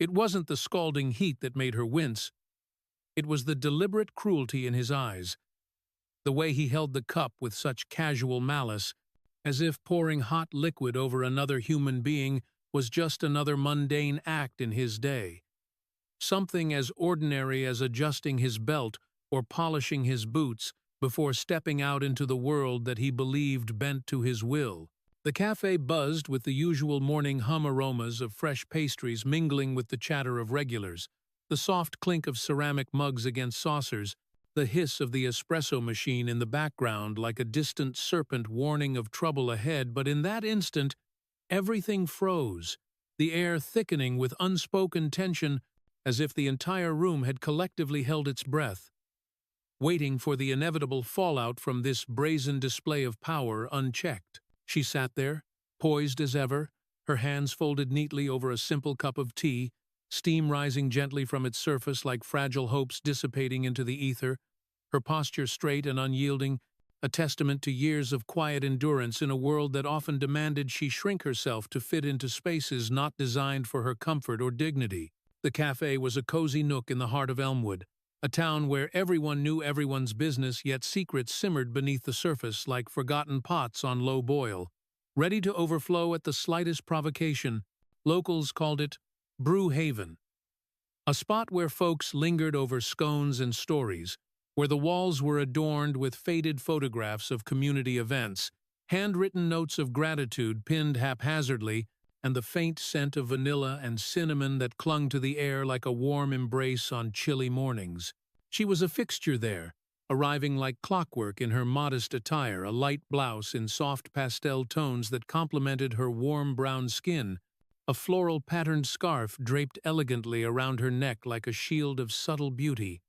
It wasn't the scalding heat that made her wince. It was the deliberate cruelty in his eyes, the way he held the cup with such casual malice, as if pouring hot liquid over another human being was just another mundane act in his day. Something as ordinary as adjusting his belt or polishing his boots before stepping out into the world that he believed bent to his will. The cafe buzzed with the usual morning hum aromas of fresh pastries mingling with the chatter of regulars, the soft clink of ceramic mugs against saucers, the hiss of the espresso machine in the background like a distant serpent warning of trouble ahead. But in that instant, everything froze, the air thickening with unspoken tension, as if the entire room had collectively held its breath, waiting for the inevitable fallout from this brazen display of power unchecked. She sat there, poised as ever, her hands folded neatly over a simple cup of tea, steam rising gently from its surface like fragile hopes dissipating into the ether, her posture straight and unyielding, a testament to years of quiet endurance in a world that often demanded she shrink herself to fit into spaces not designed for her comfort or dignity. The cafe was a cozy nook in the heart of Elmwood, a town where everyone knew everyone's business, yet secrets simmered beneath the surface like forgotten pots on low boil, ready to overflow at the slightest provocation. Locals called it Brew Haven, a spot where folks lingered over scones and stories, where the walls were adorned with faded photographs of community events, handwritten notes of gratitude pinned haphazardly, and the faint scent of vanilla and cinnamon that clung to the air like a warm embrace on chilly mornings. She was a fixture there, arriving like clockwork in her modest attire, a light blouse in soft pastel tones that complemented her warm brown skin, a floral-patterned scarf draped elegantly around her neck like a shield of subtle beauty,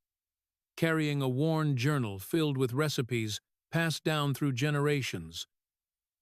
carrying a worn journal filled with recipes passed down through generations,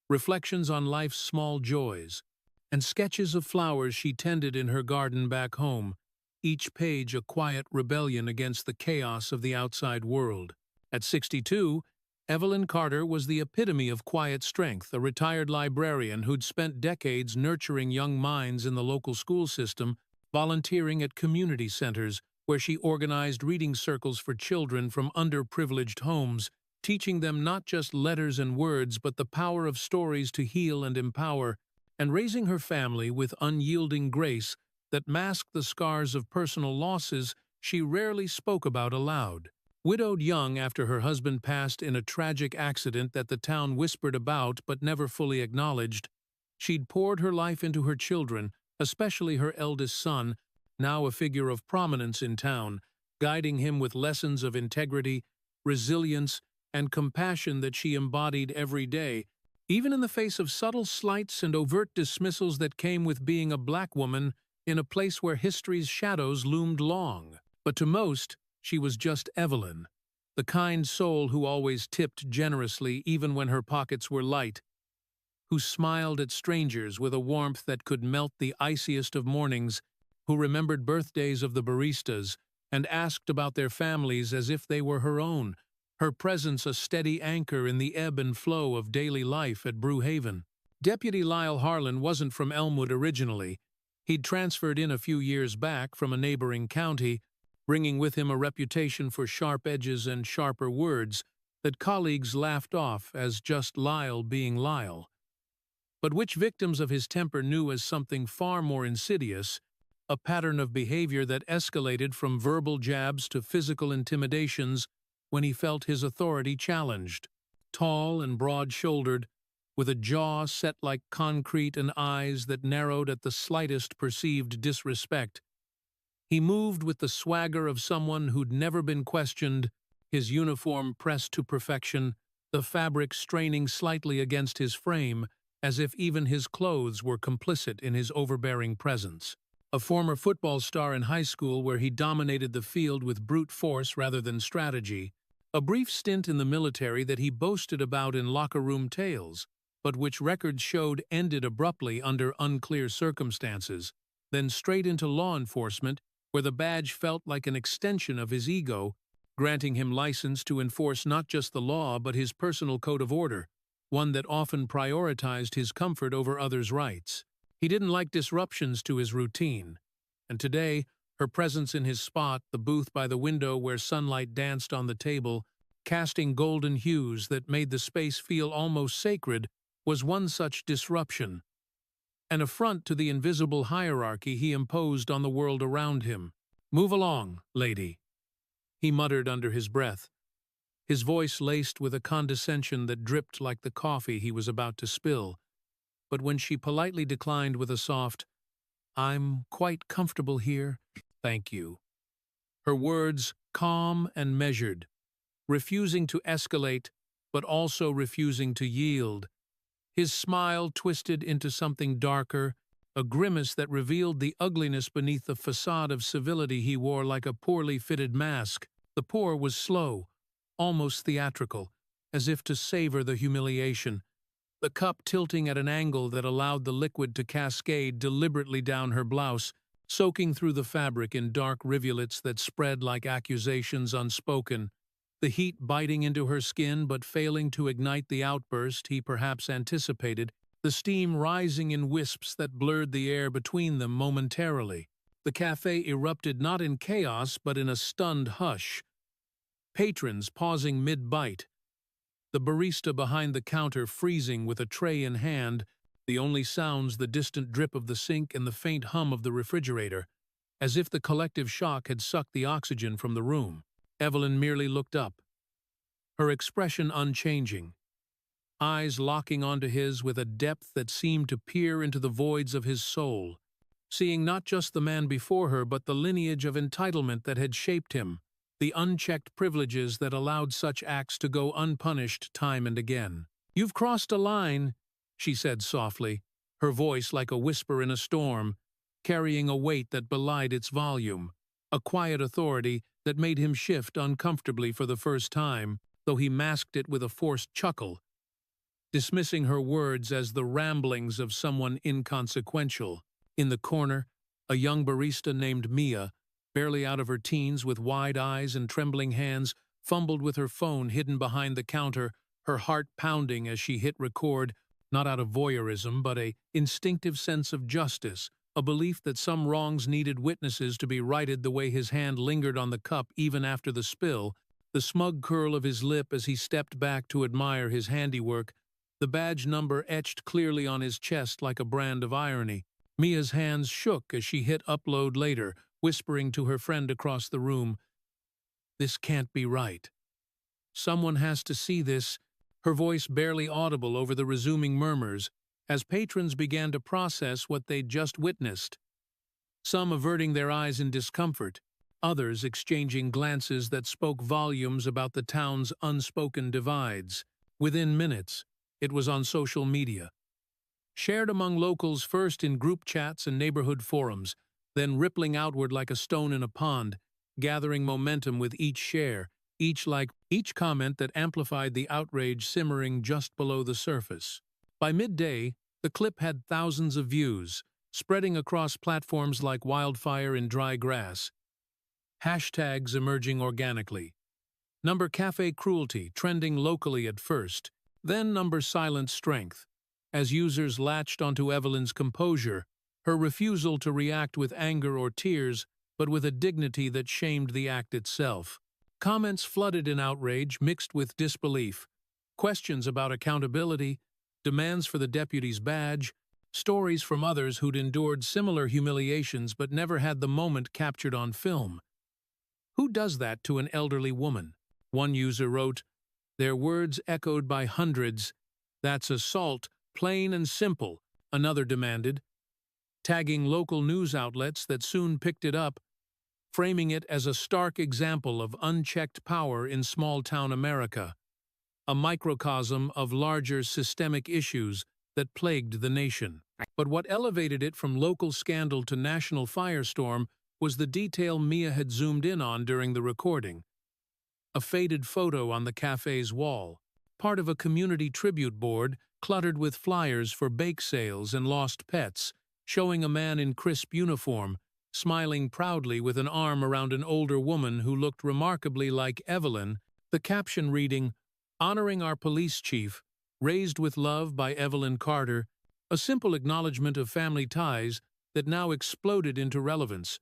reflections on life's small joys, and sketches of flowers she tended in her garden back home, each page a quiet rebellion against the chaos of the outside world. At 62, Evelyn Carter was the epitome of quiet strength, a retired librarian who'd spent decades nurturing young minds in the local school system, volunteering at community centers, where she organized reading circles for children from underprivileged homes, teaching them not just letters and words but the power of stories to heal and empower, and raising her family with unyielding grace that masked the scars of personal losses she rarely spoke about aloud. Widowed young after her husband passed in a tragic accident that the town whispered about but never fully acknowledged, she'd poured her life into her children, especially her eldest son, now a figure of prominence in town, guiding him with lessons of integrity, resilience, and compassion that she embodied every day, even in the face of subtle slights and overt dismissals that came with being a black woman in a place where history's shadows loomed long. But to most, she was just Evelyn, the kind soul who always tipped generously even when her pockets were light, who smiled at strangers with a warmth that could melt the iciest of mornings, who remembered birthdays of the baristas and asked about their families as if they were her own, her presence a steady anchor in the ebb and flow of daily life at Brew Haven. Deputy Lyle Harlan wasn't from Elmwood originally. He'd transferred in a few years back from a neighboring county, bringing with him a reputation for sharp edges and sharper words that colleagues laughed off as just Lyle being Lyle, but which victims of his temper knew as something far more insidious, a pattern of behavior that escalated from verbal jabs to physical intimidations when he felt his authority challenged. Tall and broad-shouldered, with a jaw set like concrete and eyes that narrowed at the slightest perceived disrespect, he moved with the swagger of someone who'd never been questioned, his uniform pressed to perfection, the fabric straining slightly against his frame, as if even his clothes were complicit in his overbearing presence. A former football star in high school where he dominated the field with brute force rather than strategy, a brief stint in the military that he boasted about in locker-room tales, but which records showed ended abruptly under unclear circumstances, then straight into law enforcement, where the badge felt like an extension of his ego, granting him license to enforce not just the law but his personal code of order, one that often prioritized his comfort over others' rights. He didn't like disruptions to his routine, and today, her presence in his spot, the booth by the window where sunlight danced on the table, casting golden hues that made the space feel almost sacred, was one such disruption, an affront to the invisible hierarchy he imposed on the world around him. "Move along, lady," he muttered under his breath, his voice laced with a condescension that dripped like the coffee he was about to spill. But when she politely declined with a soft, "I'm quite comfortable here, thank you," her words calm and measured, refusing to escalate, but also refusing to yield, his smile twisted into something darker, a grimace that revealed the ugliness beneath the facade of civility he wore like a poorly fitted mask. The pour was slow, almost theatrical, as if to savor the humiliation, the cup tilting at an angle that allowed the liquid to cascade deliberately down her blouse, soaking through the fabric in dark rivulets that spread like accusations unspoken, the heat biting into her skin but failing to ignite the outburst he perhaps anticipated, the steam rising in wisps that blurred the air between them momentarily. The cafe erupted not in chaos but in a stunned hush, patrons pausing mid-bite, the barista behind the counter freezing with a tray in hand, the only sounds the distant drip of the sink and the faint hum of the refrigerator, as if the collective shock had sucked the oxygen from the room. Evelyn merely looked up, her expression unchanging, eyes locking onto his with a depth that seemed to peer into the voids of his soul, seeing not just the man before her but the lineage of entitlement that had shaped him, the unchecked privileges that allowed such acts to go unpunished time and again. "You've crossed a line," she said softly, her voice like a whisper in a storm, carrying a weight that belied its volume, a quiet authority that made him shift uncomfortably for the first time, though he masked it with a forced chuckle, dismissing her words as the ramblings of someone inconsequential. In the corner, a young barista named Mia, barely out of her teens with wide eyes and trembling hands, fumbled with her phone hidden behind the counter, her heart pounding as she hit record, not out of voyeurism but a instinctive sense of justice, a belief that some wrongs needed witnesses to be righted. The way his hand lingered on the cup even after the spill, the smug curl of his lip as he stepped back to admire his handiwork, the badge number etched clearly on his chest like a brand of irony. Mia's hands shook as she hit upload later, whispering to her friend across the room, "This can't be right. Someone has to see this," her voice barely audible over the resuming murmurs, as patrons began to process what they'd just witnessed, some averting their eyes in discomfort, others exchanging glances that spoke volumes about the town's unspoken divides. Within minutes, it was on social media, shared among locals first in group chats and neighborhood forums, then rippling outward like a stone in a pond, gathering momentum with each share, each comment that amplified the outrage simmering just below the surface. By midday, the clip had thousands of views, spreading across platforms like wildfire in dry grass. Hashtags emerging organically. Number cafe cruelty trending locally at first, then number silent strength, as users latched onto Evelyn's composure, her refusal to react with anger or tears, but with a dignity that shamed the act itself. Comments flooded in outrage mixed with disbelief, questions about accountability, demands for the deputy's badge, stories from others who'd endured similar humiliations but never had the moment captured on film. "Who does that to an elderly woman?" one user wrote, their words echoed by hundreds. "That's assault, plain and simple," another demanded, tagging local news outlets that soon picked it up, framing it as a stark example of unchecked power in small-town America, a microcosm of larger systemic issues that plagued the nation. But what elevated it from local scandal to national firestorm was the detail Mia had zoomed in on during the recording. A faded photo on the cafe's wall, part of a community tribute board cluttered with flyers for bake sales and lost pets, showing a man in crisp uniform, smiling proudly with an arm around an older woman who looked remarkably like Evelyn, the caption reading, "Honoring our police chief, raised with love by Evelyn Carter," a simple acknowledgement of family ties that now exploded into relevance,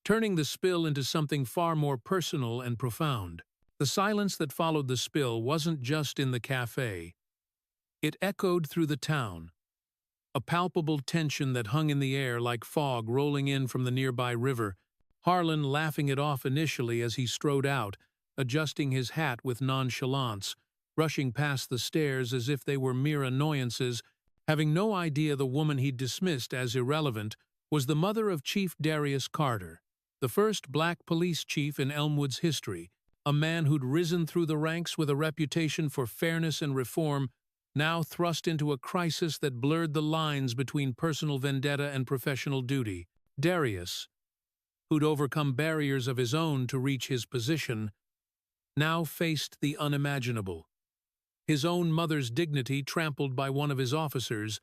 turning the spill into something far more personal and profound. The silence that followed the spill wasn't just in the cafe. It echoed through the town, a palpable tension that hung in the air like fog rolling in from the nearby river, Harlan laughing it off initially as he strode out, adjusting his hat with nonchalance, rushing past the stairs as if they were mere annoyances, having no idea the woman he'd dismissed as irrelevant was the mother of Chief Darius Carter, the first black police chief in Elmwood's history, a man who'd risen through the ranks with a reputation for fairness and reform, now thrust into a crisis that blurred the lines between personal vendetta and professional duty. Darius, who'd overcome barriers of his own to reach his position, now faced the unimaginable. His own mother's dignity trampled by one of his officers,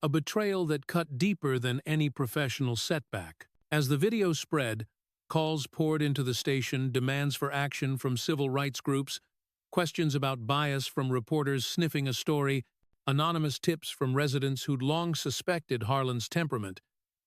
a betrayal that cut deeper than any professional setback. As the video spread, calls poured into the station, demands for action from civil rights groups, questions about bias from reporters sniffing a story, anonymous tips from residents who'd long suspected Harlan's temperament,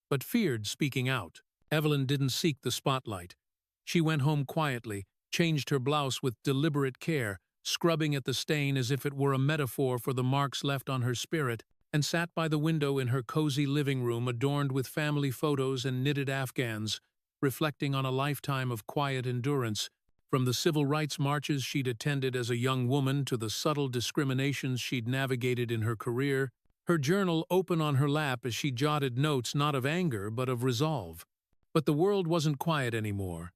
but feared speaking out. Evelyn didn't seek the spotlight. She went home quietly, changed her blouse with deliberate care, scrubbing at the stain as if it were a metaphor for the marks left on her spirit, and sat by the window in her cozy living room adorned with family photos and knitted afghans, reflecting on a lifetime of quiet endurance, from the civil rights marches she'd attended as a young woman to the subtle discriminations she'd navigated in her career, her journal open on her lap as she jotted notes not of anger but of resolve. But the world wasn't quiet anymore.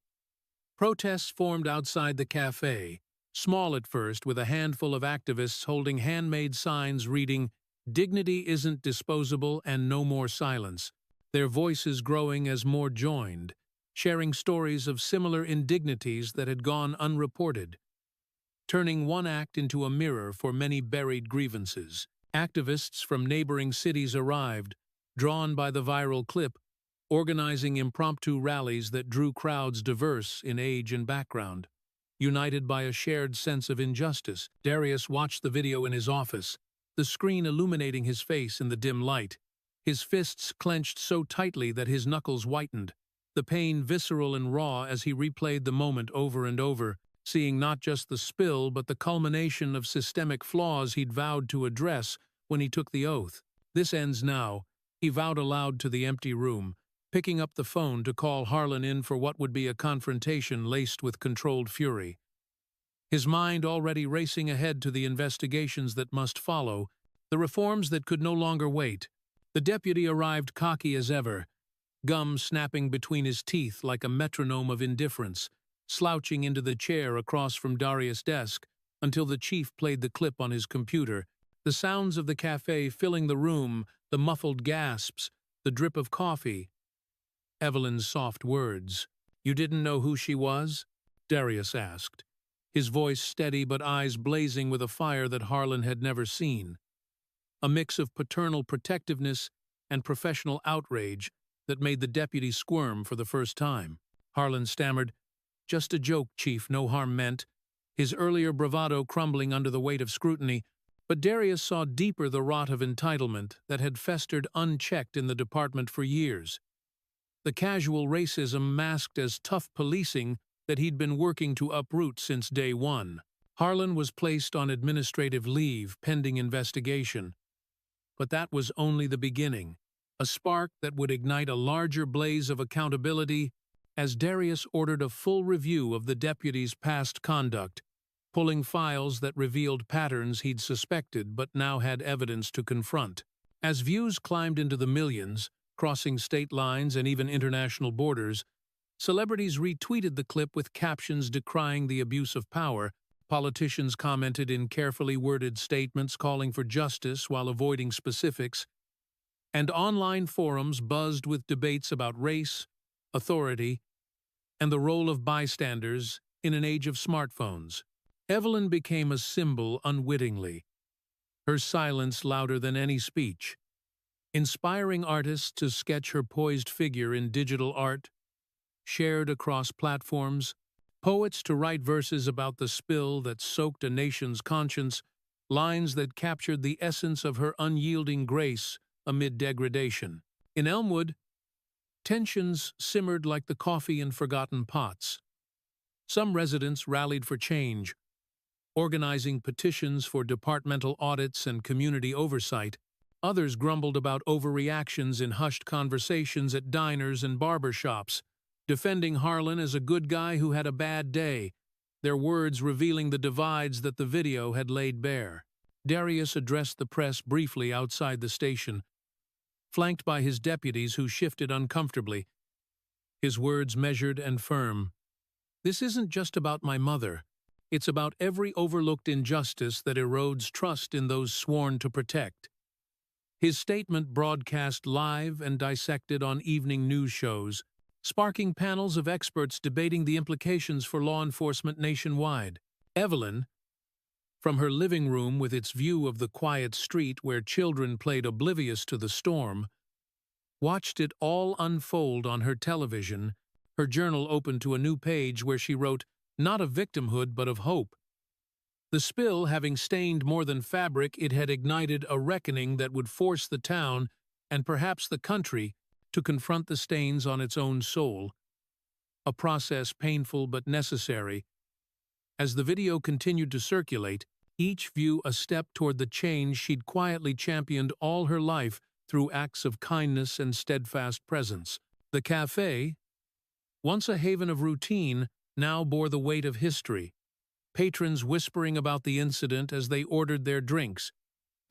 Protests formed outside the cafe, small at first with a handful of activists holding handmade signs reading, "Dignity isn't disposable and no more silence," their voices growing as more joined, sharing stories of similar indignities that had gone unreported, turning one act into a mirror for many buried grievances. Activists from neighboring cities arrived, drawn by the viral clip, organizing impromptu rallies that drew crowds diverse in age and background. United by a shared sense of injustice, Darius watched the video in his office, the screen illuminating his face in the dim light, his fists clenched so tightly that his knuckles whitened, the pain visceral and raw as he replayed the moment over and over, seeing not just the spill but the culmination of systemic flaws he'd vowed to address when he took the oath. "This ends now," he vowed aloud to the empty room, picking up the phone to call Harlan in for what would be a confrontation laced with controlled fury. His mind already racing ahead to the investigations that must follow, the reforms that could no longer wait. The deputy arrived cocky as ever, gum snapping between his teeth like a metronome of indifference, slouching into the chair across from Darius' desk until the chief played the clip on his computer, the sounds of the cafe filling the room, the muffled gasps, the drip of coffee. Evelyn's soft words. "You didn't know who she was?" Darius asked, his voice steady but eyes blazing with a fire that Harlan had never seen. A mix of paternal protectiveness and professional outrage that made the deputy squirm for the first time. Harlan stammered, "Just a joke, Chief, no harm meant," his earlier bravado crumbling under the weight of scrutiny, but Darius saw deeper the rot of entitlement that had festered unchecked in the department for years. The casual racism masked as tough policing that he'd been working to uproot since day one. Harlan was placed on administrative leave pending investigation. But that was only the beginning, a spark that would ignite a larger blaze of accountability as Darius ordered a full review of the deputy's past conduct, pulling files that revealed patterns he'd suspected but now had evidence to confront. As views climbed into the millions, crossing state lines and even international borders, celebrities retweeted the clip with captions decrying the abuse of power, politicians commented in carefully worded statements calling for justice while avoiding specifics, and online forums buzzed with debates about race, authority, and the role of bystanders in an age of smartphones. Evelyn became a symbol unwittingly, her silence louder than any speech, inspiring artists to sketch her poised figure in digital art, shared across platforms, poets to write verses about the spill that soaked a nation's conscience, lines that captured the essence of her unyielding grace amid degradation. In Elmwood, Tensions simmered like the coffee in forgotten pots. Some residents rallied for change, organizing petitions for departmental audits and community oversight. Others grumbled about overreactions in hushed conversations at diners and barber shops, defending Harlan as a good guy who had a bad day, their words revealing the divides that the video had laid bare. Darius addressed the press briefly outside the station, flanked by his deputies who shifted uncomfortably, his words measured and firm. "This isn't just about my mother. It's about every overlooked injustice that erodes trust in those sworn to protect." His statement broadcast live and dissected on evening news shows, sparking panels of experts debating the implications for law enforcement nationwide. Evelyn, from her living room with its view of the quiet street where children played oblivious to the storm, watched it all unfold on her television, her journal open to a new page where she wrote, not of victimhood but of hope. The spill having stained more than fabric, it had ignited a reckoning that would force the town, and perhaps the country, to confront the stains on its own soul, a process painful but necessary. As the video continued to circulate, each view a step toward the change she'd quietly championed all her life through acts of kindness and steadfast presence. The cafe, once a haven of routine, now bore the weight of history, patrons whispering about the incident as they ordered their drinks,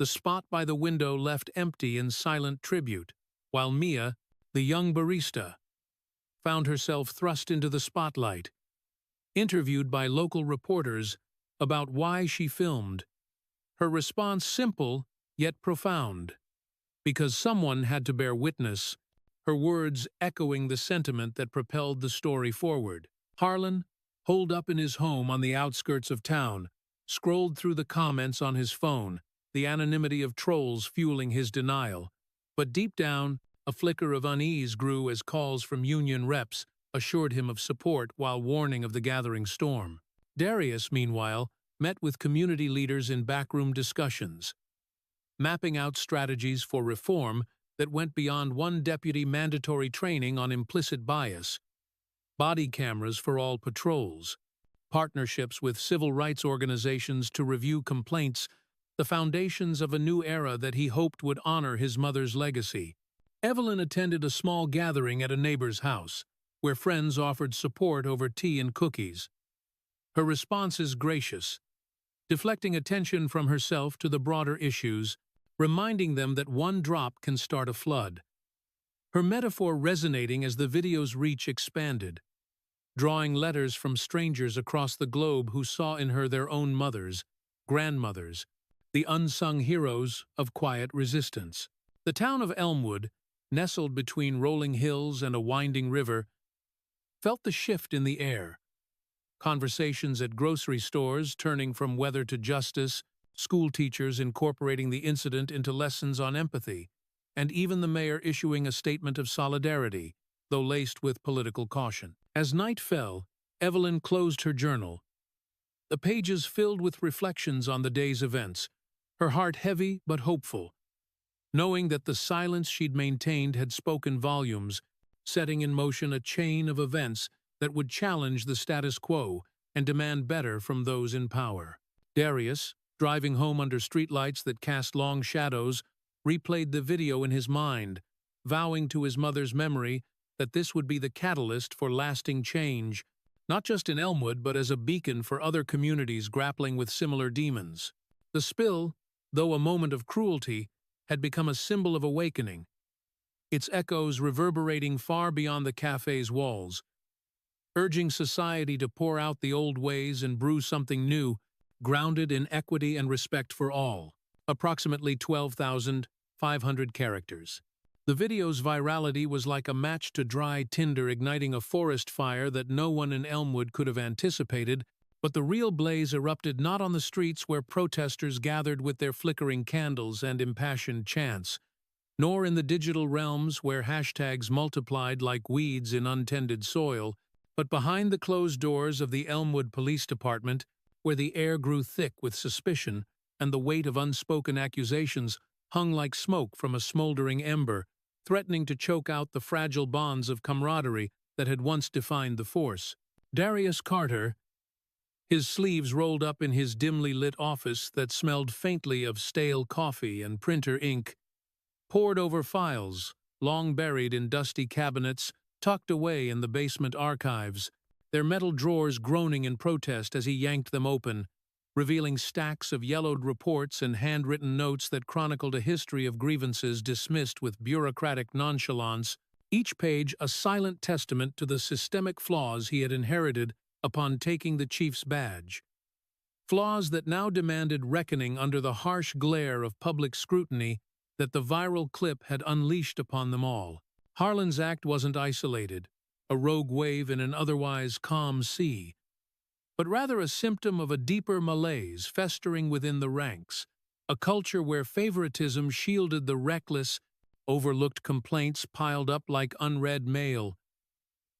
the spot by the window left empty in silent tribute, while Mia, the young barista, found herself thrust into the spotlight, interviewed by local reporters about why she filmed. Her response simple, yet profound. Because someone had to bear witness, her words echoing the sentiment that propelled the story forward. Harlan, holed up in his home on the outskirts of town, scrolled through the comments on his phone, the anonymity of trolls fueling his denial. But deep down, a flicker of unease grew as calls from union reps assured him of support while warning of the gathering storm. Darius, meanwhile, met with community leaders in backroom discussions, mapping out strategies for reform that went beyond one deputy mandatory training on implicit bias, body cameras for all patrols, partnerships with civil rights organizations to review complaints, the foundations of a new era that he hoped would honor his mother's legacy. Evelyn attended a small gathering at a neighbor's house, where friends offered support over tea and cookies. Her responses gracious, deflecting attention from herself to the broader issues, reminding them that one drop can start a flood. Her metaphor resonating as the video's reach expanded, drawing letters from strangers across the globe who saw in her their own mothers, grandmothers, the unsung heroes of quiet resistance. The town of Elmwood, nestled between rolling hills and a winding river, felt the shift in the air. Conversations at grocery stores turning from weather to justice, school teachers incorporating the incident into lessons on empathy, and even the mayor issuing a statement of solidarity, though laced with political caution. As night fell, Evelyn closed her journal, the pages filled with reflections on the day's events, her heart heavy but hopeful, knowing that the silence she'd maintained had spoken volumes, setting in motion a chain of events that would challenge the status quo and demand better from those in power. Darius, driving home under streetlights that cast long shadows, replayed the video in his mind, vowing to his mother's memory that this would be the catalyst for lasting change, not just in Elmwood but as a beacon for other communities grappling with similar demons. The spill, though a moment of cruelty, had become a symbol of awakening, its echoes reverberating far beyond the cafe's walls, urging society to pour out the old ways and brew something new, grounded in equity and respect for all. Approximately 12,500 characters. The video's virality was like a match to dry tinder igniting a forest fire that no one in Elmwood could have anticipated, but the real blaze erupted not on the streets where protesters gathered with their flickering candles and impassioned chants, nor in the digital realms where hashtags multiplied like weeds in untended soil, but behind the closed doors of the Elmwood Police Department, where the air grew thick with suspicion and the weight of unspoken accusations hung like smoke from a smoldering ember. threatening to choke out the fragile bonds of camaraderie that had once defined the force. Darius Carter, his sleeves rolled up in his dimly lit office that smelled faintly of stale coffee and printer ink, pored over files, long buried in dusty cabinets, tucked away in the basement archives, their metal drawers groaning in protest as he yanked them open, revealing stacks of yellowed reports and handwritten notes that chronicled a history of grievances dismissed with bureaucratic nonchalance, each page a silent testament to the systemic flaws he had inherited upon taking the chief's badge. Flaws that now demanded reckoning under the harsh glare of public scrutiny that the viral clip had unleashed upon them all. Harlan's act wasn't isolated, a rogue wave in an otherwise calm sea, but rather a symptom of a deeper malaise festering within the ranks, a culture where favoritism shielded the reckless, overlooked complaints piled up like unread mail,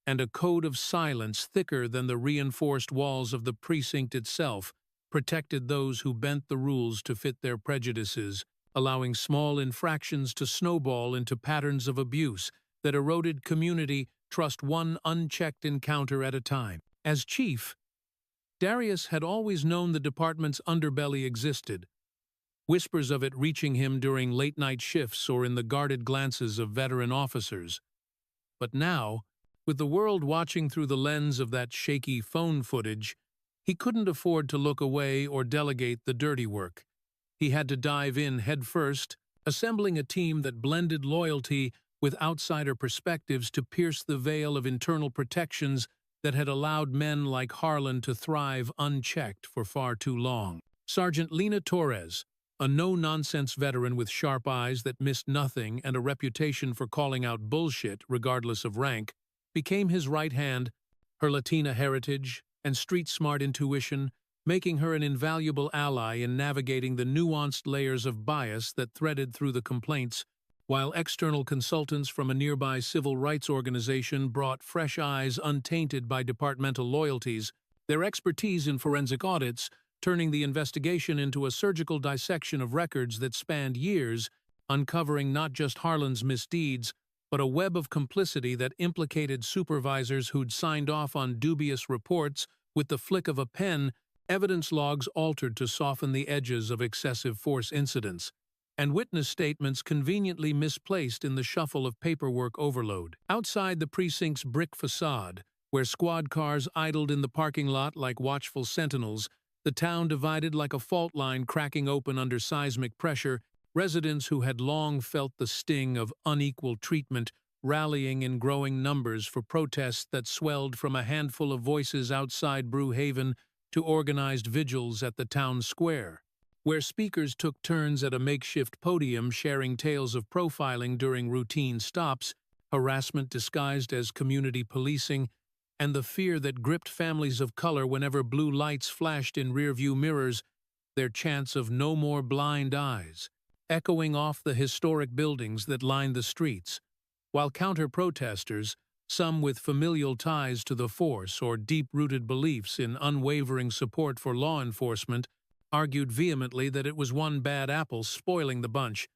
and a code of silence thicker than the reinforced walls of the precinct itself protected those who bent the rules to fit their prejudices, allowing small infractions to snowball into patterns of abuse that eroded community trust one unchecked encounter at a time. As chief, Darius had always known the department's underbelly existed, whispers of it reaching him during late-night shifts or in the guarded glances of veteran officers. But now, with the world watching through the lens of that shaky phone footage, he couldn't afford to look away or delegate the dirty work. He had to dive in headfirst, assembling a team that blended loyalty with outsider perspectives to pierce the veil of internal protections that had allowed men like Harlan to thrive unchecked for far too long. Sergeant Lena Torres, a no-nonsense veteran with sharp eyes that missed nothing and a reputation for calling out bullshit regardless of rank, became his right hand, her Latina heritage and street-smart intuition making her an invaluable ally in navigating the nuanced layers of bias that threaded through the complaints, while external consultants from a nearby civil rights organization brought fresh eyes untainted by departmental loyalties, their expertise in forensic audits turning the investigation into a surgical dissection of records that spanned years, uncovering not just Harlan's misdeeds, but a web of complicity that implicated supervisors who'd signed off on dubious reports with the flick of a pen, evidence logs altered to soften the edges of excessive force incidents, and witness statements conveniently misplaced in the shuffle of paperwork overload. Outside the precinct's brick facade, where squad cars idled in the parking lot like watchful sentinels, the town divided like a fault line cracking open under seismic pressure, residents who had long felt the sting of unequal treatment rallying in growing numbers for protests that swelled from a handful of voices outside Brewhaven to organized vigils at the town square, where speakers took turns at a makeshift podium sharing tales of profiling during routine stops, harassment disguised as community policing, and the fear that gripped families of color whenever blue lights flashed in rearview mirrors, their chants of "no more blind eyes," echoing off the historic buildings that lined the streets, while counter-protesters, some with familial ties to the force or deep-rooted beliefs in unwavering support for law enforcement, argued vehemently that it was one bad apple spoiling the bunch,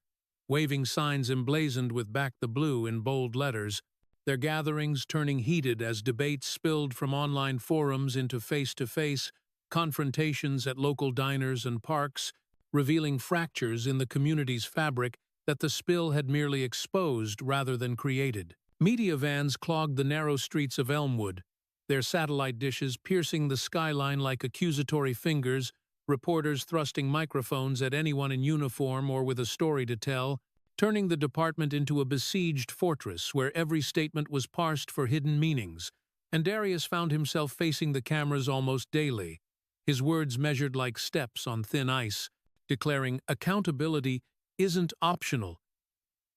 waving signs emblazoned with "Back the Blue" in bold letters, their gatherings turning heated as debates spilled from online forums into face-to-face confrontations at local diners and parks, revealing fractures in the community's fabric that the spill had merely exposed rather than created. Media vans clogged the narrow streets of Elmwood, their satellite dishes piercing the skyline like accusatory fingers, reporters thrusting microphones at anyone in uniform or with a story to tell, turning the department into a besieged fortress where every statement was parsed for hidden meanings, and Darius found himself facing the cameras almost daily, his words measured like steps on thin ice, declaring accountability isn't optional.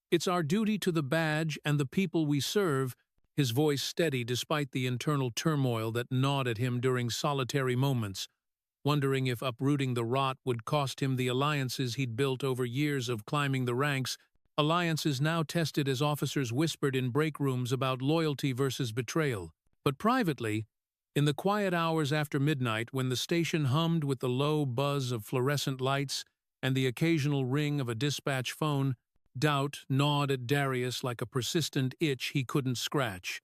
It's our duty to the badge and the people we serve, his voice steady despite the internal turmoil that gnawed at him during solitary moments, wondering if uprooting the rot would cost him the alliances he'd built over years of climbing the ranks, alliances now tested as officers whispered in break rooms about loyalty versus betrayal. But privately, in the quiet hours after midnight when the station hummed with the low buzz of fluorescent lights and the occasional ring of a dispatch phone, Doubt gnawed at Darius like a persistent itch he couldn't scratch.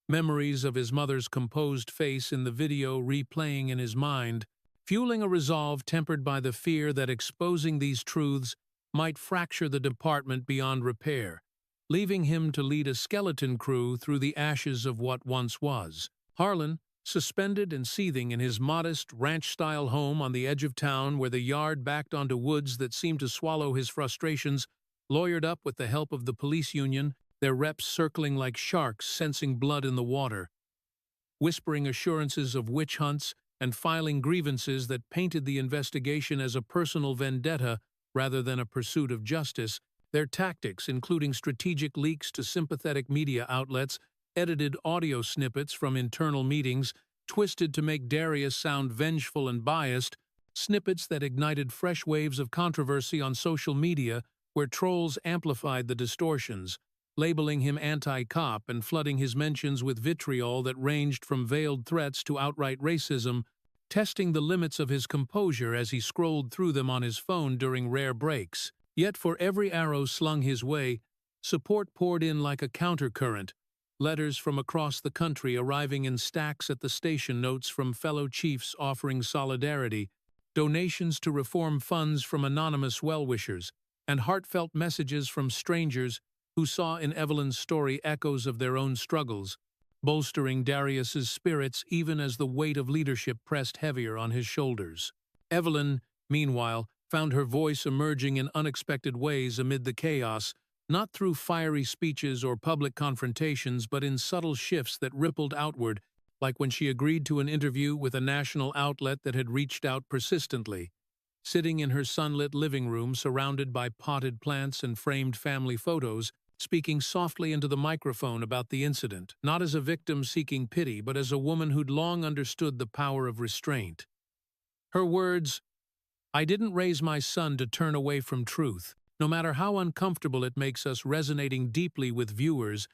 Memories of his mother's composed face in the video replaying in his mind, fueling a resolve tempered by the fear that exposing these truths might fracture the department beyond repair, leaving him to lead a skeleton crew through the ashes of what once was. Harlan, suspended and seething in his modest, ranch-style home on the edge of town where the yard backed onto woods that seemed to swallow his frustrations, lawyered up with the help of the police union, their reps circling like sharks sensing blood in the water, whispering assurances of witch hunts and filing grievances that painted the investigation as a personal vendetta rather than a pursuit of justice. Their tactics, including strategic leaks to sympathetic media outlets, edited audio snippets from internal meetings, twisted to make Darius sound vengeful and biased, snippets that ignited fresh waves of controversy on social media where trolls amplified the distortions, labeling him anti-cop and flooding his mentions with vitriol that ranged from veiled threats to outright racism, testing the limits of his composure as he scrolled through them on his phone during rare breaks. Yet for every arrow slung his way, support poured in like a countercurrent, letters from across the country arriving in stacks at the station, notes from fellow chiefs offering solidarity, donations to reform funds from anonymous well-wishers, and heartfelt messages from strangers who saw in Evelyn's story echoes of their own struggles, bolstering Darius's spirits even as the weight of leadership pressed heavier on his shoulders. Evelyn, meanwhile, found her voice emerging in unexpected ways amid the chaos, not through fiery speeches or public confrontations, but in subtle shifts that rippled outward, like when she agreed to an interview with a national outlet that had reached out persistently. Sitting in her sunlit living room surrounded by potted plants and framed family photos, speaking softly into the microphone about the incident, not as a victim seeking pity, but as a woman who'd long understood the power of restraint. Her words, "I didn't raise my son to turn away from truth, no matter how uncomfortable it makes us," resonating deeply with viewers,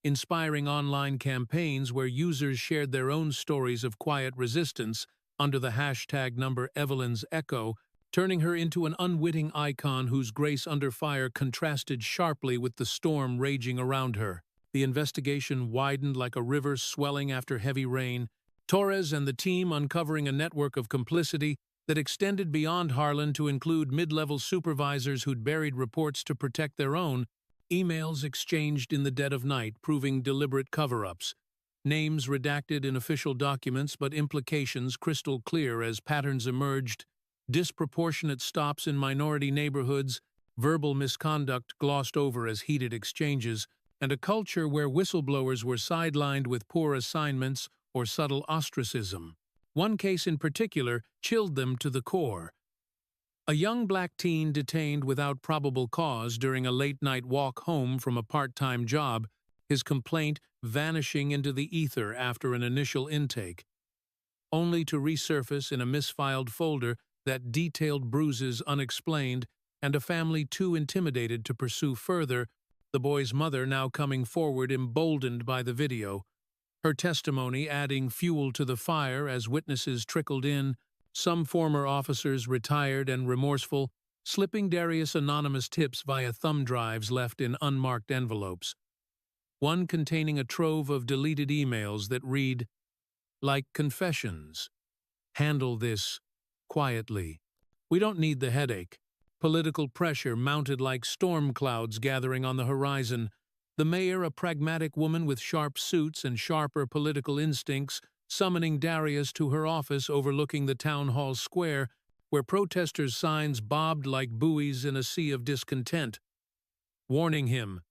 inspiring online campaigns where users shared their own stories of quiet resistance under the hashtag #Evelyn'sEcho, turning her into an unwitting icon whose grace under fire contrasted sharply with the storm raging around her. The investigation widened like a river swelling after heavy rain, Torres and the team uncovering a network of complicity that extended beyond Harlan to include mid-level supervisors who'd buried reports to protect their own, emails exchanged in the dead of night proving deliberate cover-ups, names redacted in official documents but implications crystal clear as patterns emerged, disproportionate stops in minority neighborhoods, verbal misconduct glossed over as heated exchanges, and a culture where whistleblowers were sidelined with poor assignments or subtle ostracism. One case in particular chilled them to the core. A young black teen detained without probable cause during a late-night walk home from a part-time job, his complaint vanishing into the ether after an initial intake, only to resurface in a misfiled folder that detailed bruises unexplained and a family too intimidated to pursue further, the boy's mother now coming forward emboldened by the video, her testimony adding fuel to the fire as witnesses trickled in, some former officers retired and remorseful, slipping Darius anonymous tips via thumb drives left in unmarked envelopes. One containing a trove of deleted emails that read, "Like confessions. Handle this quietly. We don't need the headache." Political pressure mounted like storm clouds gathering on the horizon. The mayor, a pragmatic woman with sharp suits and sharper political instincts, summoning Darius to her office overlooking the town hall square, where protesters' signs bobbed like buoys in a sea of discontent, warning him,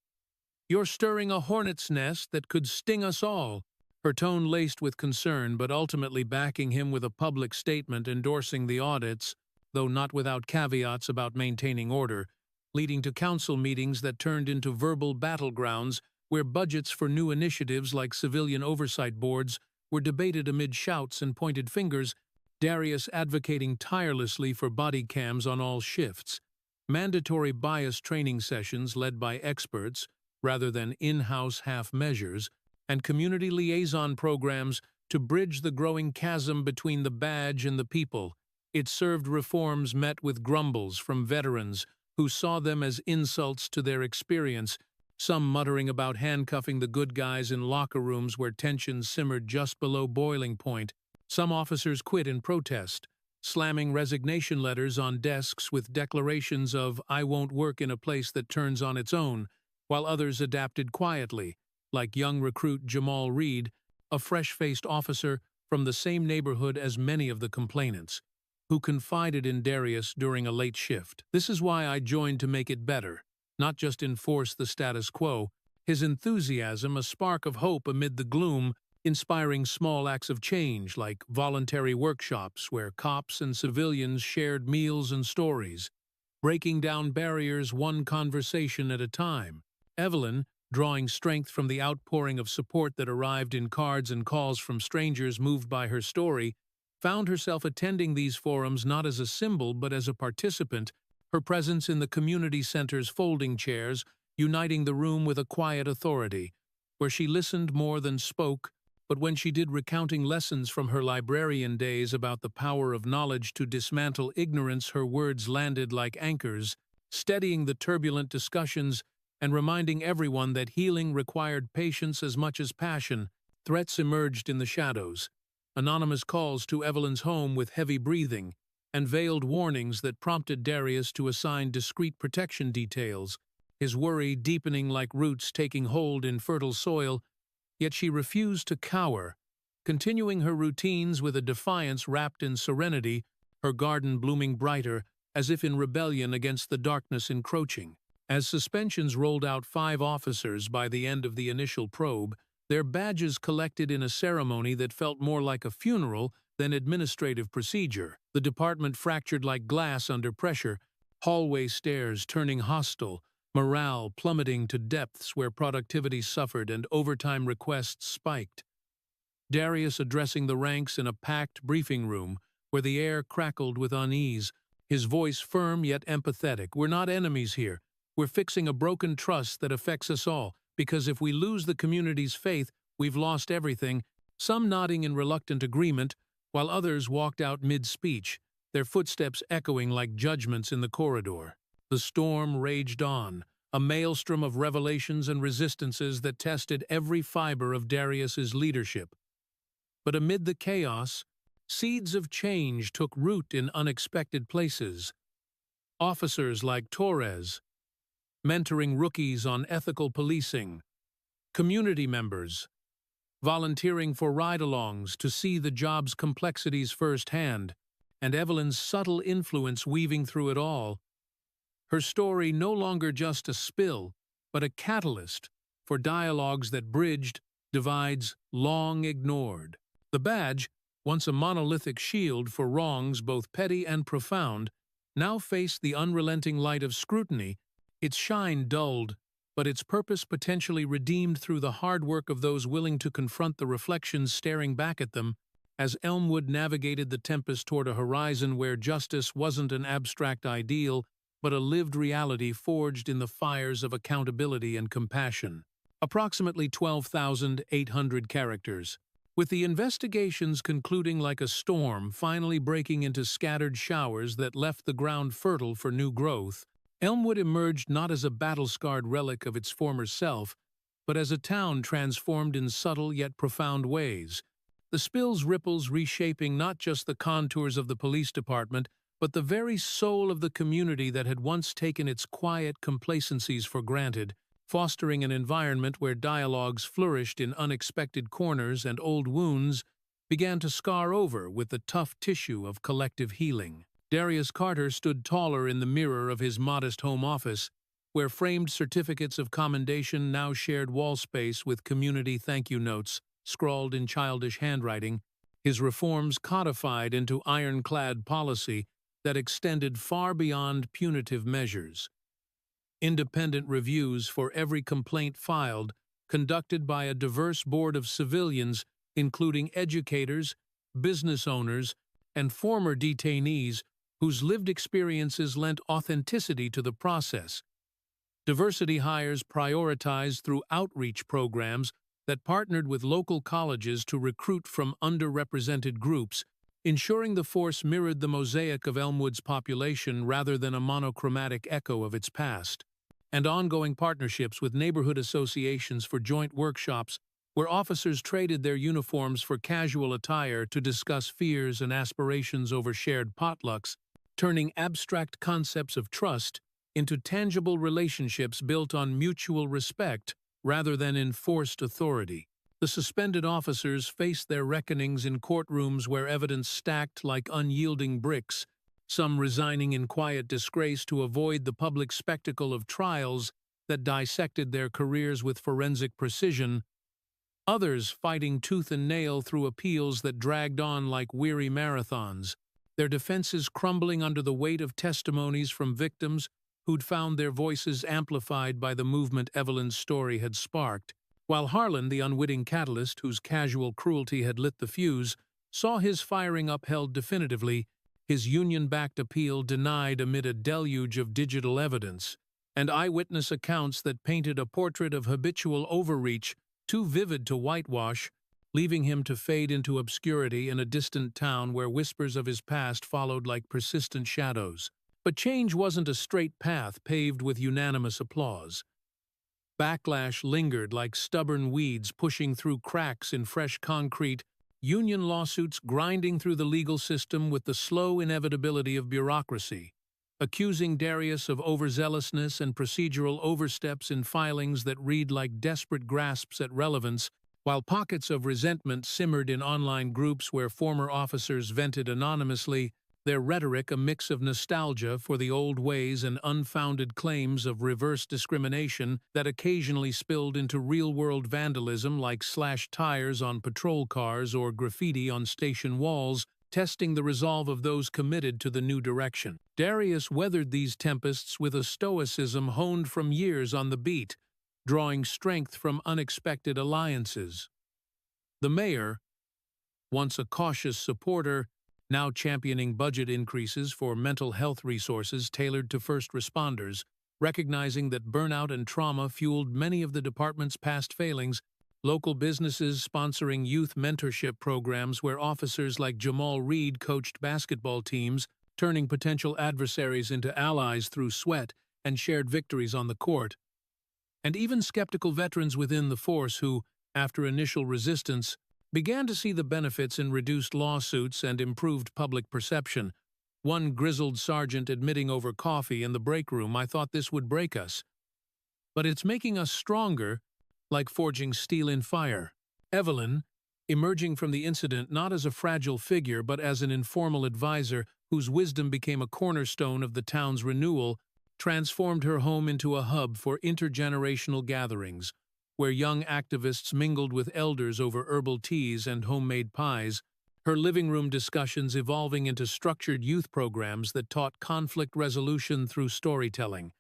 "You're stirring a hornet's nest that could sting us all," her tone laced with concern but ultimately backing him with a public statement endorsing the audits, though not without caveats about maintaining order, leading to council meetings that turned into verbal battlegrounds where budgets for new initiatives like civilian oversight boards were debated amid shouts and pointed fingers, Darius advocating tirelessly for body cams on all shifts, mandatory bias training sessions led by experts rather than in-house half measures, and community liaison programs to bridge the growing chasm between the badge and the people. It served reforms met with grumbles from veterans who saw them as insults to their experience, some muttering about handcuffing the good guys in locker rooms where tensions simmered just below boiling point. Some officers quit in protest, slamming resignation letters on desks with declarations of "I won't work in a place that turns on its own," while others adapted quietly, like young recruit Jamal Reed, a fresh-faced officer from the same neighborhood as many of the complainants, who confided in Darius during a late shift. "This is why I joined, to make it better, not just enforce the status quo." His enthusiasm, a spark of hope amid the gloom, inspiring small acts of change like voluntary workshops where cops and civilians shared meals and stories, breaking down barriers one conversation at a time. Evelyn, drawing strength from the outpouring of support that arrived in cards and calls from strangers moved by her story, found herself attending these forums not as a symbol but as a participant, her presence in the community center's folding chairs uniting the room with a quiet authority, where she listened more than spoke, but when she did, recounting lessons from her librarian days about the power of knowledge to dismantle ignorance, her words landed like anchors, steadying the turbulent discussions and reminding everyone that healing required patience as much as passion. Threats emerged in the shadows, anonymous calls to Evelyn's home with heavy breathing, and veiled warnings that prompted Darius to assign discreet protection details, his worry deepening like roots taking hold in fertile soil. Yet she refused to cower, continuing her routines with a defiance wrapped in serenity, her garden blooming brighter, as if in rebellion against the darkness encroaching. As suspensions rolled out 5 officers by the end of the initial probe, their badges collected in a ceremony that felt more like a funeral than administrative procedure. The department fractured like glass under pressure, hallway stairs turning hostile, morale plummeting to depths where productivity suffered and overtime requests spiked. Darius addressing the ranks in a packed briefing room where the air crackled with unease, his voice firm yet empathetic. "We're not enemies here. We're fixing a broken trust that affects us all, because if we lose the community's faith, we've lost everything." Some nodding in reluctant agreement, while others walked out mid-speech, their footsteps echoing like judgments in the corridor. The storm raged on, a maelstrom of revelations and resistances that tested every fiber of Darius's leadership. But amid the chaos, seeds of change took root in unexpected places. Officers like Torres, mentoring rookies on ethical policing, community members, volunteering for ride-alongs to see the job's complexities firsthand, and Evelyn's subtle influence weaving through it all. Her story no longer just a spill, but a catalyst for dialogues that bridged divides long ignored. The badge, once a monolithic shield for wrongs both petty and profound, now faced the unrelenting light of scrutiny, its shine dulled, but its purpose potentially redeemed through the hard work of those willing to confront the reflections staring back at them, as Elmwood navigated the tempest toward a horizon where justice wasn't an abstract ideal, but a lived reality forged in the fires of accountability and compassion. Approximately 12,800 characters. With the investigations concluding like a storm, finally breaking into scattered showers that left the ground fertile for new growth, Elmwood emerged not as a battle-scarred relic of its former self, but as a town transformed in subtle yet profound ways. The spill's ripples reshaping not just the contours of the police department, but the very soul of the community that had once taken its quiet complacencies for granted, fostering an environment where dialogues flourished in unexpected corners and old wounds began to scar over with the tough tissue of collective healing. Darius Carter stood taller in the mirror of his modest home office, where framed certificates of commendation now shared wall space with community thank-you notes scrawled in childish handwriting, his reforms codified into ironclad policy that extended far beyond punitive measures. Independent reviews for every complaint filed, conducted by a diverse board of civilians, including educators, business owners, and former detainees whose lived experiences lent authenticity to the process. Diversity hires prioritized through outreach programs that partnered with local colleges to recruit from underrepresented groups, ensuring the force mirrored the mosaic of Elmwood's population rather than a monochromatic echo of its past, and ongoing partnerships with neighborhood associations for joint workshops where officers traded their uniforms for casual attire to discuss fears and aspirations over shared potlucks, turning abstract concepts of trust into tangible relationships built on mutual respect rather than enforced authority. The suspended officers faced their reckonings in courtrooms where evidence stacked like unyielding bricks, some resigning in quiet disgrace to avoid the public spectacle of trials that dissected their careers with forensic precision, others fighting tooth and nail through appeals that dragged on like weary marathons, their defenses crumbling under the weight of testimonies from victims who'd found their voices amplified by the movement Evelyn's story had sparked, while Harlan, the unwitting catalyst whose casual cruelty had lit the fuse, saw his firing upheld definitively, his union-backed appeal denied amid a deluge of digital evidence, and eyewitness accounts that painted a portrait of habitual overreach too vivid to whitewash, leaving him to fade into obscurity in a distant town where whispers of his past followed like persistent shadows. But change wasn't a straight path paved with unanimous applause. Backlash lingered like stubborn weeds pushing through cracks in fresh concrete, union lawsuits grinding through the legal system with the slow inevitability of bureaucracy, accusing Darius of overzealousness and procedural oversteps in filings that read like desperate grasps at relevance, while pockets of resentment simmered in online groups where former officers vented anonymously, their rhetoric a mix of nostalgia for the old ways and unfounded claims of reverse discrimination that occasionally spilled into real-world vandalism like slashed tires on patrol cars or graffiti on station walls, testing the resolve of those committed to the new direction. Darius weathered these tempests with a stoicism honed from years on the beat, drawing strength from unexpected alliances. The mayor, once a cautious supporter, now championing budget increases for mental health resources tailored to first responders, recognizing that burnout and trauma fueled many of the department's past failings, local businesses sponsoring youth mentorship programs where officers like Jamal Reed coached basketball teams, turning potential adversaries into allies through sweat and shared victories on the court, and even skeptical veterans within the force who, after initial resistance, began to see the benefits in reduced lawsuits and improved public perception. One grizzled sergeant admitting over coffee in the break room, "I thought this would break us. But it's making us stronger, like forging steel in fire." Evelyn, emerging from the incident not as a fragile figure but as an informal advisor whose wisdom became a cornerstone of the town's renewal, transformed her home into a hub for intergenerational gatherings, where young activists mingled with elders over herbal teas and homemade pies, her living room discussions evolving into structured youth programs that taught conflict resolution through storytelling,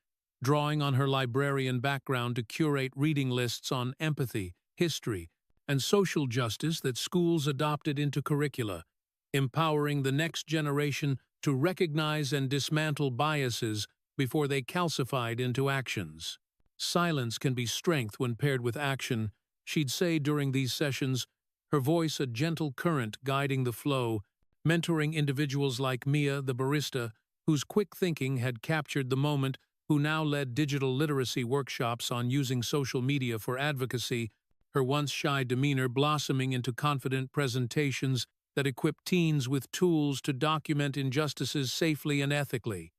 drawing on her librarian background to curate reading lists on empathy, history, and social justice that schools adopted into curricula, empowering the next generation to recognize and dismantle biases before they calcified into actions. "Silence can be strength when paired with action," she'd say during these sessions, her voice a gentle current guiding the flow, mentoring individuals like Mia, the barista, whose quick thinking had captured the moment, who now led digital literacy workshops on using social media for advocacy, her once shy demeanor blossoming into confident presentations that equipped teens with tools to document injustices safely and ethically,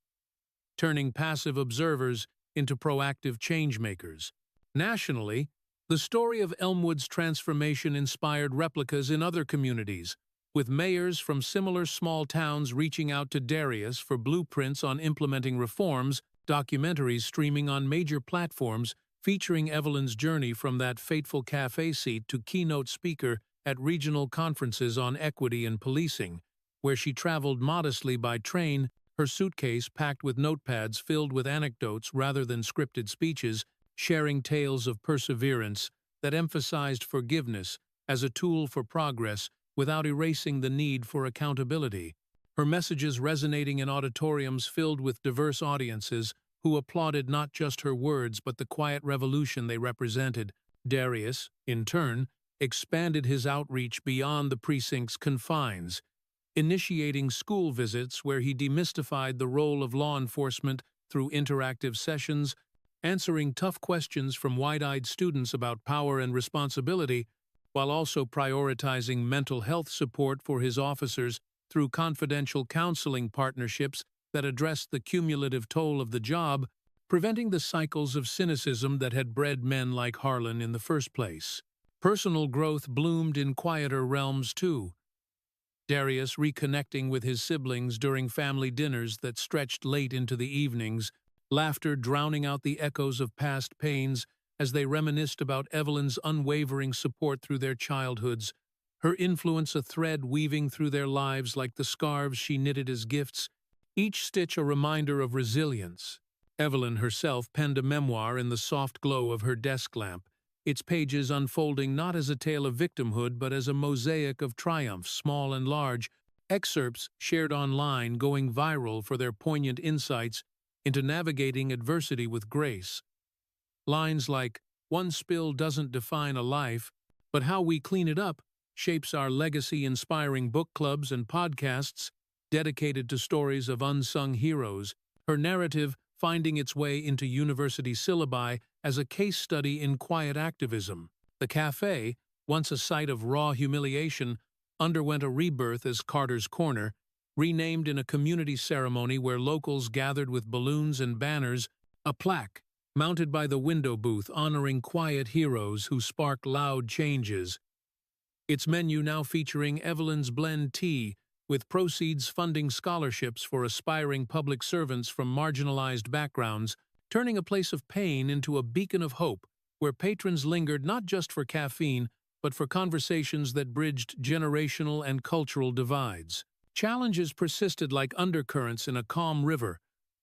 turning passive observers into proactive changemakers. Nationally, the story of Elmwood's transformation inspired replicas in other communities, with mayors from similar small towns reaching out to Darius for blueprints on implementing reforms, documentaries streaming on major platforms featuring Evelyn's journey from that fateful cafe seat to keynote speaker at regional conferences on equity and policing, where she traveled modestly by train, her suitcase packed with notepads filled with anecdotes rather than scripted speeches, sharing tales of perseverance that emphasized forgiveness as a tool for progress without erasing the need for accountability. Her messages resonating in auditoriums filled with diverse audiences who applauded not just her words but the quiet revolution they represented. Darius, in turn, expanded his outreach beyond the precinct's confines, initiating school visits where he demystified the role of law enforcement through interactive sessions, answering tough questions from wide-eyed students about power and responsibility, while also prioritizing mental health support for his officers through confidential counseling partnerships that addressed the cumulative toll of the job, preventing the cycles of cynicism that had bred men like Harlan in the first place. Personal growth bloomed in quieter realms too. Darius reconnecting with his siblings during family dinners that stretched late into the evenings, laughter drowning out the echoes of past pains as they reminisced about Evelyn's unwavering support through their childhoods, her influence a thread weaving through their lives like the scarves she knitted as gifts, each stitch a reminder of resilience. Evelyn herself penned a memoir in the soft glow of her desk lamp, its pages unfolding not as a tale of victimhood but as a mosaic of triumphs, small and large, excerpts shared online going viral for their poignant insights into navigating adversity with grace. Lines like, "One spill doesn't define a life, but how we clean it up shapes our legacy," inspiring book clubs and podcasts dedicated to stories of unsung heroes, her narrative finding its way into university syllabi as a case study in quiet activism. The cafe, once a site of raw humiliation, underwent a rebirth as Carter's Corner, renamed in a community ceremony where locals gathered with balloons and banners, a plaque mounted by the window booth honoring quiet heroes who spark loud changes. Its menu now featuring Evelyn's Blend Tea, with proceeds funding scholarships for aspiring public servants from marginalized backgrounds, turning a place of pain into a beacon of hope, where patrons lingered not just for caffeine, but for conversations that bridged generational and cultural divides. Challenges persisted like undercurrents in a calm river,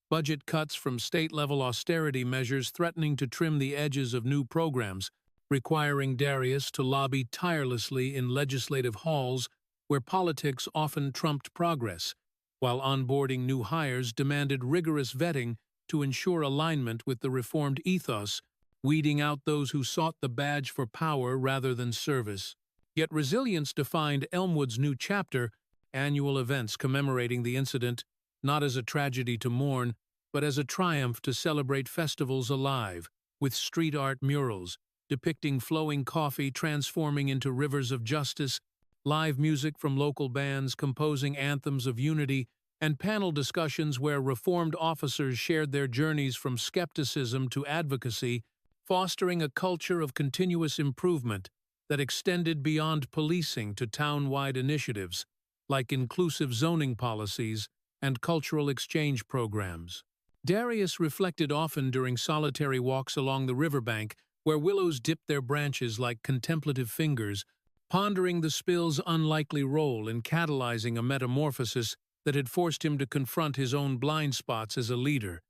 budget cuts from state-level austerity measures threatening to trim the edges of new programs, requiring Darius to lobby tirelessly in legislative halls where politics often trumped progress, while onboarding new hires demanded rigorous vetting to ensure alignment with the reformed ethos, weeding out those who sought the badge for power rather than service. Yet resilience defined Elmwood's new chapter, annual events commemorating the incident, not as a tragedy to mourn, but as a triumph to celebrate festivals alive, with street art murals depicting flowing coffee transforming into rivers of justice, live music from local bands composing anthems of unity, and panel discussions where reformed officers shared their journeys from skepticism to advocacy, fostering a culture of continuous improvement that extended beyond policing to town-wide initiatives, like inclusive zoning policies and cultural exchange programs. Darius reflected often during solitary walks along the riverbank, where willows dipped their branches like contemplative fingers, pondering the spill's unlikely role in catalyzing a metamorphosis that had forced him to confront his own blind spots as a leader,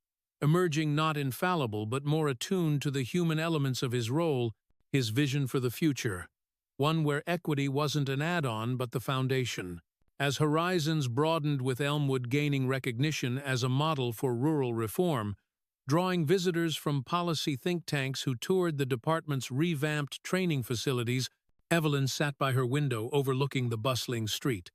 emerging not infallible but more attuned to the human elements of his role, his vision for the future, one where equity wasn't an add-on but the foundation. As horizons broadened with Elmwood gaining recognition as a model for rural reform, drawing visitors from policy think tanks who toured the department's revamped training facilities, Evelyn sat by her window overlooking the bustling street,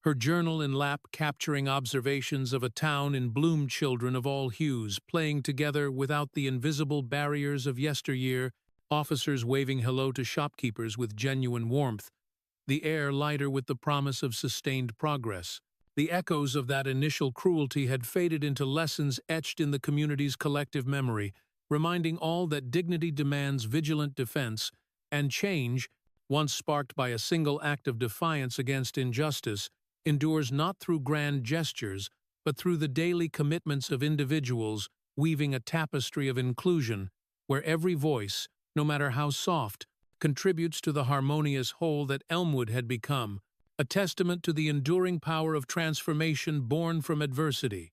her journal in lap capturing observations of a town in bloom, children of all hues playing together without the invisible barriers of yesteryear, officers waving hello to shopkeepers with genuine warmth, the air lighter with the promise of sustained progress. The echoes of that initial cruelty had faded into lessons etched in the community's collective memory, reminding all that dignity demands vigilant defense, and change, once sparked by a single act of defiance against injustice, endures not through grand gestures, but through the daily commitments of individuals, weaving a tapestry of inclusion, where every voice, no matter how soft, contributes to the harmonious whole that Elmwood had become, a testament to the enduring power of transformation born from adversity.